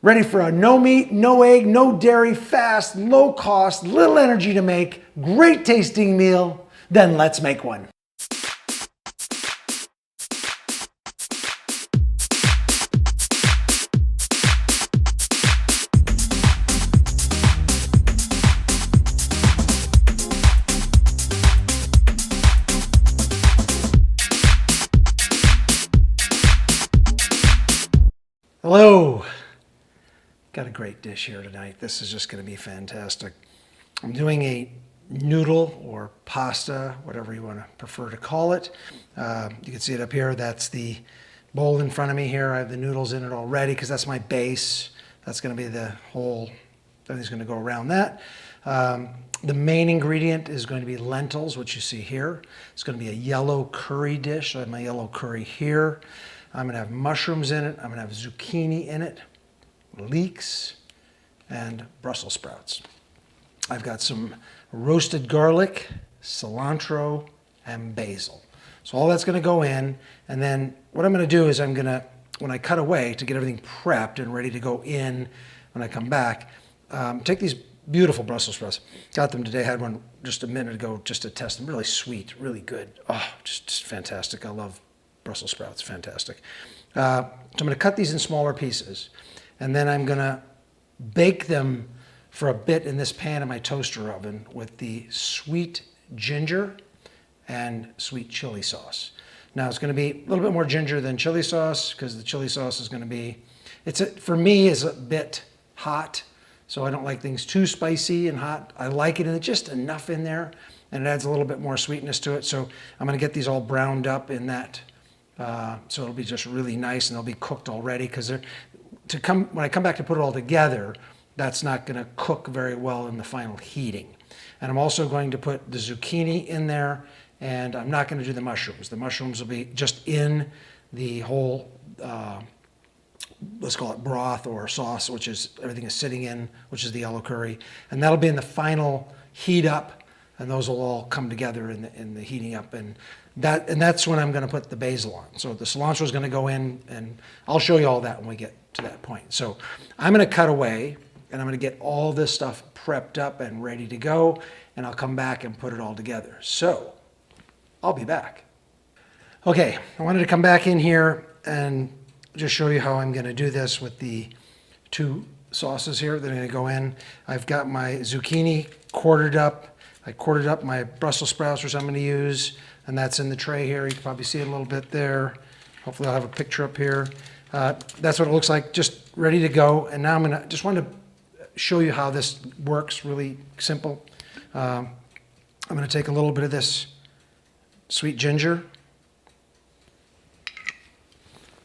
Ready for a no meat, no egg, no dairy, fast, low cost, little energy to make, great tasting meal? Then let's make one. Hello. Got a great dish here tonight. This is just going to be fantastic. I'm doing a noodle or pasta, whatever you want to prefer to call it. You can see it up here. That's the bowl in front of me here. I have the noodles in it already because that's my base. That's going to be the whole, everything's going to go around that. The main ingredient is going to be lentils, which you see here. It's going to be a yellow curry dish. I have my yellow curry here. I'm going to have mushrooms in it. I'm going to have zucchini in it, leeks, and Brussels sprouts. I've got some roasted garlic, cilantro, and basil. So all that's going to go in, and then what I'm going to do is I'm going to, when I cut away to get everything prepped and ready to go in when I come back, take these beautiful Brussels sprouts. Got them today, had one just a minute ago just to test them. Really sweet, really good. Oh, just fantastic. I love Brussels sprouts, fantastic. So I'm going to cut these in smaller pieces, and then I'm going to bake them for a bit in this pan in my toaster oven with the sweet ginger and sweet chili sauce. Now it's going to be a little bit more ginger than chili sauce because the chili sauce is going to be, for me, is a bit hot, so I don't like things too spicy and hot. I like it in just enough in there, and it adds a little bit more sweetness to it. So I'm going to get these all browned up in that. So it'll be just really nice, and they'll be cooked already because when I come back to put it all together, that's not going to cook very well in the final heating. And I'm also going to put the zucchini in there, and I'm not going to do the mushrooms. The mushrooms will be just in the whole, let's call it broth or sauce, which is everything is sitting in, which is the yellow curry. And that'll be in the final heat up, and those will all come together in the heating up. And that's when I'm going to put the basil on. So the cilantro is going to go in, and I'll show you all that when we get to that point. So I'm going to cut away, and I'm going to get all this stuff prepped up and ready to go, and I'll come back and put it all together. So I'll be back. Okay, I wanted to come back in here and just show you how I'm going to do this with the two sauces here that are going to go in. I've got my zucchini quartered up. I quartered up my Brussels sprouts, which I'm going to use, and that's in the tray here. You can probably see it a little bit there. Hopefully I'll have a picture up here. That's what it looks like, just ready to go. And now I'm going to just want to show you how this works, really simple. I'm going to take a little bit of this sweet ginger,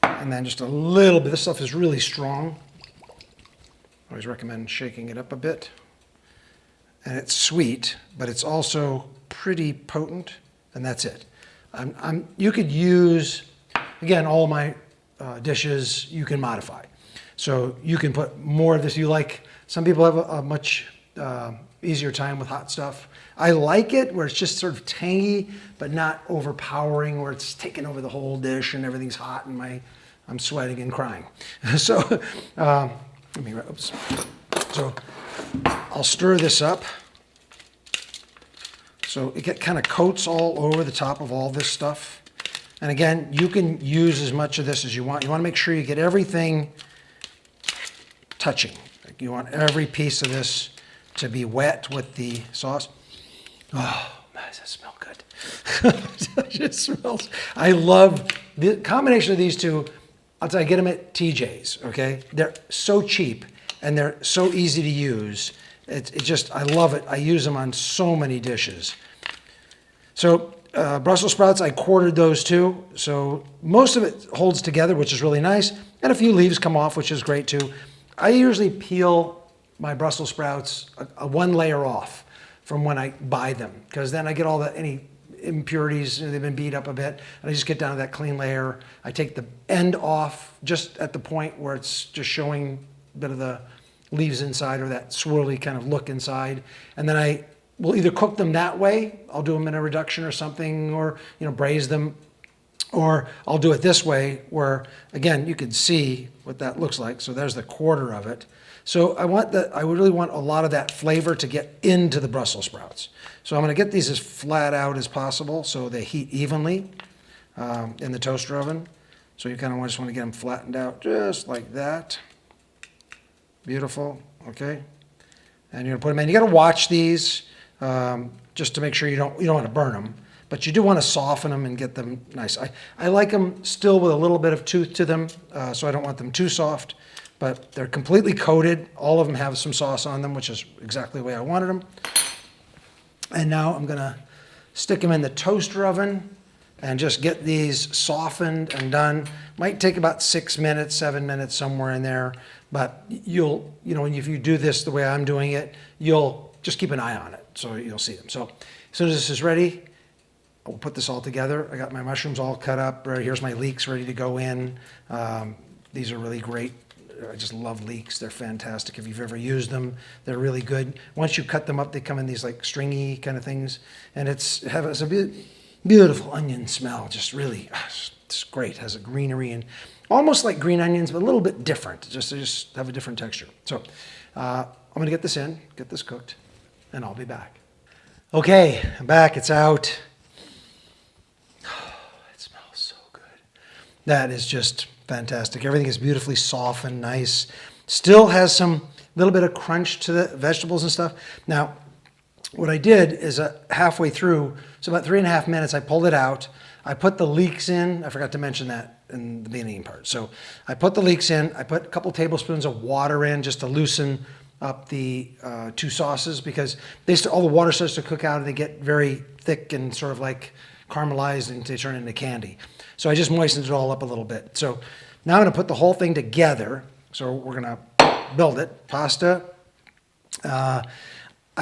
and then just a little bit. This stuff is really strong. I always recommend shaking it up a bit. And it's sweet, but it's also pretty potent, and that's it. You could use, again, all my dishes you can modify. So you can put more of this. Some people have a much easier time with hot stuff. I like it where it's just sort of tangy, but not overpowering, where it's taking over the whole dish and everything's hot and I'm sweating and crying. So, So I'll stir this up. So it kind of coats all over the top of all this stuff. And again, you can use as much of this as you want. You want to make sure you get everything touching. You want every piece of this to be wet with the sauce. Oh, man, does that smell good? It just smells. I love the combination of these two. I'll tell you, get them at TJ's, okay? They're so cheap and they're so easy to use. I love it. I use them on so many dishes. So Brussels sprouts, I quartered those too. So most of it holds together, which is really nice. And a few leaves come off, which is great too. I usually peel my Brussels sprouts one layer off from when I buy them, because then I get any impurities, they've been beat up a bit, and I just get down to that clean layer. I take the end off just at the point where it's just showing a bit of the leaves inside or that swirly kind of look inside. And then I will either cook them that way, I'll do them in a reduction or something, or braise them, Or I'll do it this way where, again, you can see what that looks like. So there's the quarter of it. So I really want a lot of that flavor to get into the Brussels sprouts. So I'm going to get these as flat out as possible so they heat evenly in the toaster oven. So you kind of just want to get them flattened out just like that. Beautiful, okay? And you're going to put them in. You got to watch these just to make sure you don't want to burn them. But you do want to soften them and get them nice. I like them still with a little bit of tooth to them, so I don't want them too soft. But they're completely coated. All of them have some sauce on them, which is exactly the way I wanted them. And now I'm going to stick them in the toaster oven and just get these softened and done. Might take about 6 minutes, 7 minutes, somewhere in there. But if you do this the way I'm doing it, you'll just keep an eye on it, so you'll see them. So as soon as this is ready, I'll put this all together. I got my mushrooms all cut up. Right here's my leeks ready to go in. These are really great. I just love leeks. They're fantastic. If you've ever used them, they're really good. Once you cut them up, they come in these like stringy kind of things, and it's a beautiful onion smell. Just really, it's great. It has a greenery and almost like green onions, but a little bit different. They just have a different texture. So I'm going to get this in, get this cooked, and I'll be back. Okay, I'm back. It's out. It smells so good. That is just fantastic. Everything is beautifully soft and nice. Still has some little bit of crunch to the vegetables and stuff. Now, what I did is halfway through, so about 3.5 minutes, I pulled it out. I put the leeks in. I forgot to mention that in the beginning part. So I put the leeks in. I put a couple tablespoons of water in just to loosen up the two sauces, because all the water starts to cook out and they get very thick and sort of like caramelized and they turn into candy. So I just moistened it all up a little bit. So now I'm going to put the whole thing together. So we're going to build it. Pasta. I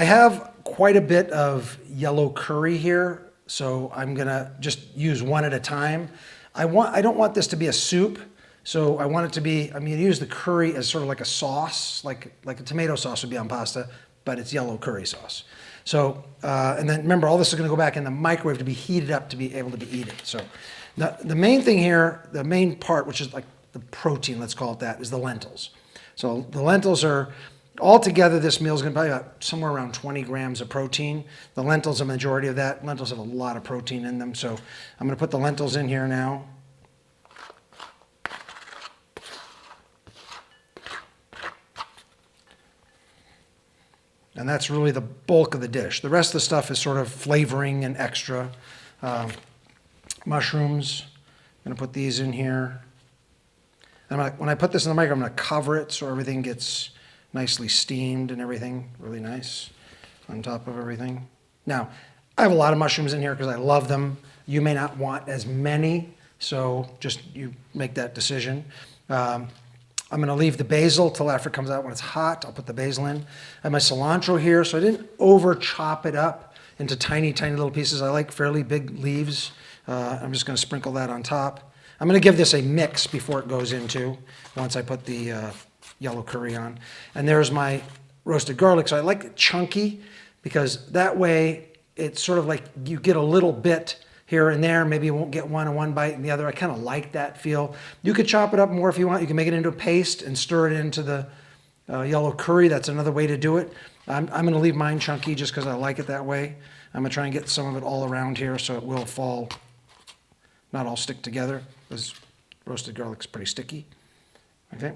have quite a bit of yellow curry here, so I'm going to just use one at a time. I don't want this to be a soup, so I want it to be, I'm going to use the curry as sort of like a sauce, like a tomato sauce would be on pasta, but it's yellow curry sauce. So, and then remember, all this is going to go back in the microwave to be heated up to be able to be eaten. So the main thing here, the main part, which is like the protein, let's call it that, is the lentils. So the lentils are, altogether this meal is going to be about somewhere around 20 grams of protein. The lentils, a majority of that. Lentils have a lot of protein in them. So I'm going to put the lentils in here now. And that's really the bulk of the dish. The rest of the stuff is sort of flavoring and extra. Mushrooms, I'm going to put these in here. And when I put this in the microwave, I'm going to cover it so everything gets nicely steamed and everything, really nice on top of everything. Now, I have a lot of mushrooms in here because I love them. You may not want as many, so just you make that decision. I'm going to leave the basil till after it comes out when it's hot. I'll put the basil in. I have my cilantro here, so I didn't over chop it up into tiny, tiny little pieces. I like fairly big leaves. I'm just going to sprinkle that on top. I'm going to give this a mix before it goes into, once I put the yellow curry on. And there's my roasted garlic. So I like it chunky because that way it's sort of like you get a little bit here and there. Maybe you won't get one in one bite and the other. I kind of like that feel. You could chop it up more if you want. You can make it into a paste and stir it into the yellow curry. That's another way to do it. I'm going to leave mine chunky just because I like it that way. I'm going to try and get some of it all around here so it will fall, not all stick together, because roasted garlic's pretty sticky. Okay.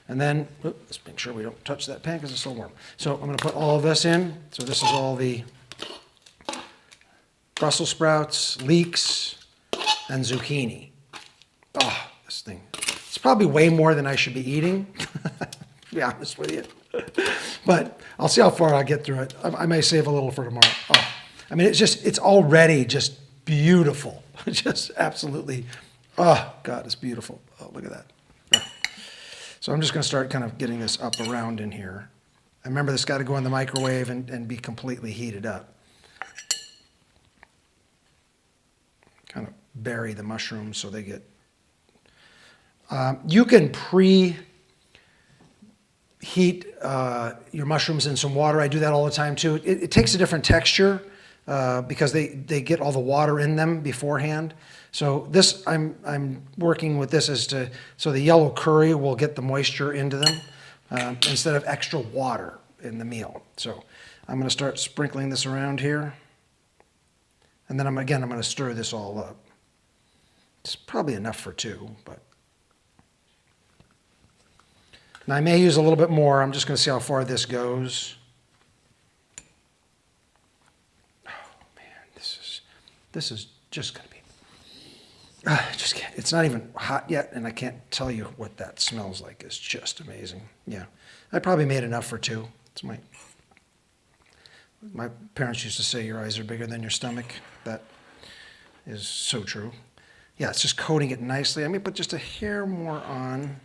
And then, let's make sure we don't touch that pan because it's still warm. So I'm going to put all of this in. So this is all the Brussels sprouts, leeks, and zucchini. Oh, this thing. It's probably way more than I should be eating, to be honest with you. But I'll see how far I get through it. I may save a little for tomorrow. Oh, I mean, it's already just beautiful. Just absolutely, oh, God, it's beautiful. Oh, look at that. So I'm just going to start kind of getting this up around in here. And remember, this got to go in the microwave and be completely heated up. Kind of bury the mushrooms so they get... you can preheat your mushrooms in some water. I do that all the time too. It takes a different texture. because they get all the water in them beforehand. So this, I'm working with this so the yellow curry will get the moisture into them instead of extra water in the meal. So I'm going to start sprinkling this around here. And then I'm going to stir this all up. It's probably enough for two, but. Now I may use a little bit more. I'm just going to see how far this goes. Oh man, this is just going to be. Just can't. It's not even hot yet, and I can't tell you what that smells like. It's just amazing. Yeah, I probably made enough for two. It's my parents used to say your eyes are bigger than your stomach. That is so true. Yeah, it's just coating it nicely. I mean, put just a hair more on.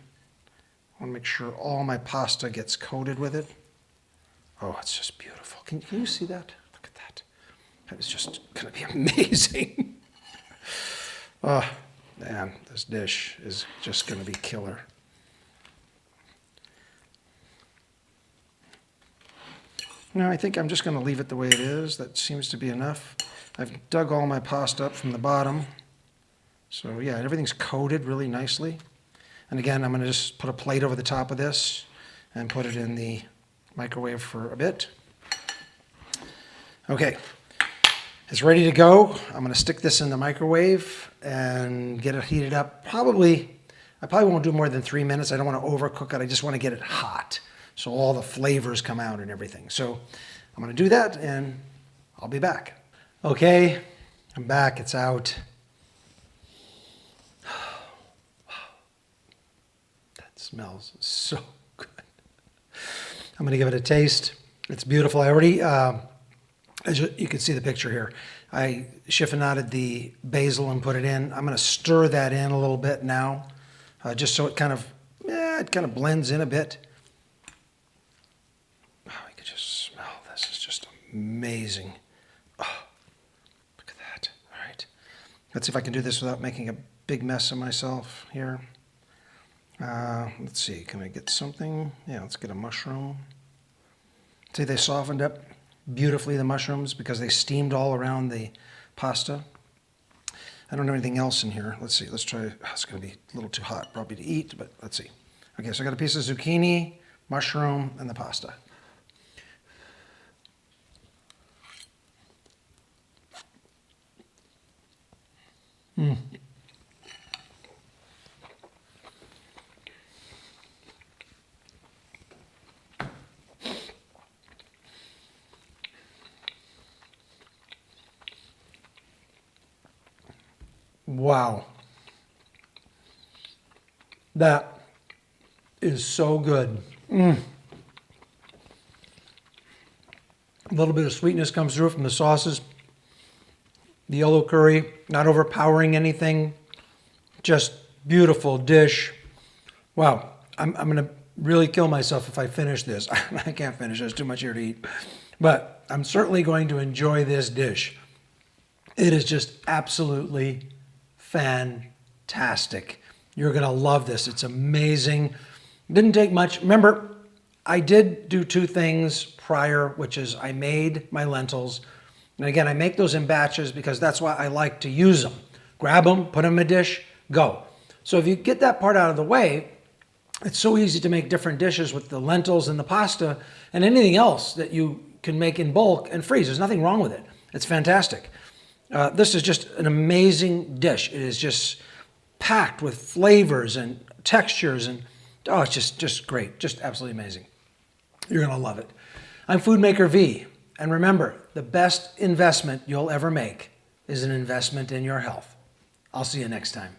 I want to make sure all my pasta gets coated with it. Oh, it's just beautiful. Can you see that? Look at that. That is just going to be amazing. Oh, man, this dish is just going to be killer. No, I think I'm just going to leave it the way it is. That seems to be enough. I've dug all my pasta up from the bottom. So yeah, everything's coated really nicely. And again, I'm going to just put a plate over the top of this and put it in the microwave for a bit. Okay, it's ready to go. I'm going to stick this in the microwave and get it heated up. I probably won't do more than 3 minutes. I don't want to overcook it. I just want to get it hot so all the flavors come out and everything. So I'm going to do that and I'll be back. Okay, I'm back. It's out. Smells so good. I'm going to give it a taste. It's beautiful. I already, as you can see the picture here, I chiffonaded the basil and put it in. I'm going to stir that in a little bit now, just so it kind of blends in a bit. Oh, you can just smell this. It's just amazing. Oh, look at that. All right. Let's see if I can do this without making a big mess of myself here. Let's see, can I get something? Yeah, let's get a mushroom. See, they softened up beautifully, the mushrooms, because they steamed all around the pasta. I don't have anything else in here. Let's see, let's try. Oh, it's going to be a little too hot probably to eat, but let's see. Okay, so I got a piece of zucchini, mushroom, and the pasta. Wow. That is so good. A little bit of sweetness comes through from the sauces. The yellow curry, not overpowering anything. Just beautiful dish. Wow. I'm going to really kill myself if I finish this. I can't finish. There's too much here to eat. But I'm certainly going to enjoy this dish. It is just absolutely fantastic. You're going to love this. It's amazing. Didn't take much. Remember, I did do two things prior, which is I made my lentils. And again, I make those in batches because that's why I like to use them. Grab them, put them in a dish, go. So if you get that part out of the way, it's so easy to make different dishes with the lentils and the pasta and anything else that you can make in bulk and freeze. There's nothing wrong with it. It's fantastic. This is just an amazing dish. It is just packed with flavors and textures, and oh, it's just great. Just absolutely amazing. You're going to love it. I'm FOODMAKER V, and remember, the best investment you'll ever make is an investment in your health. I'll see you next time.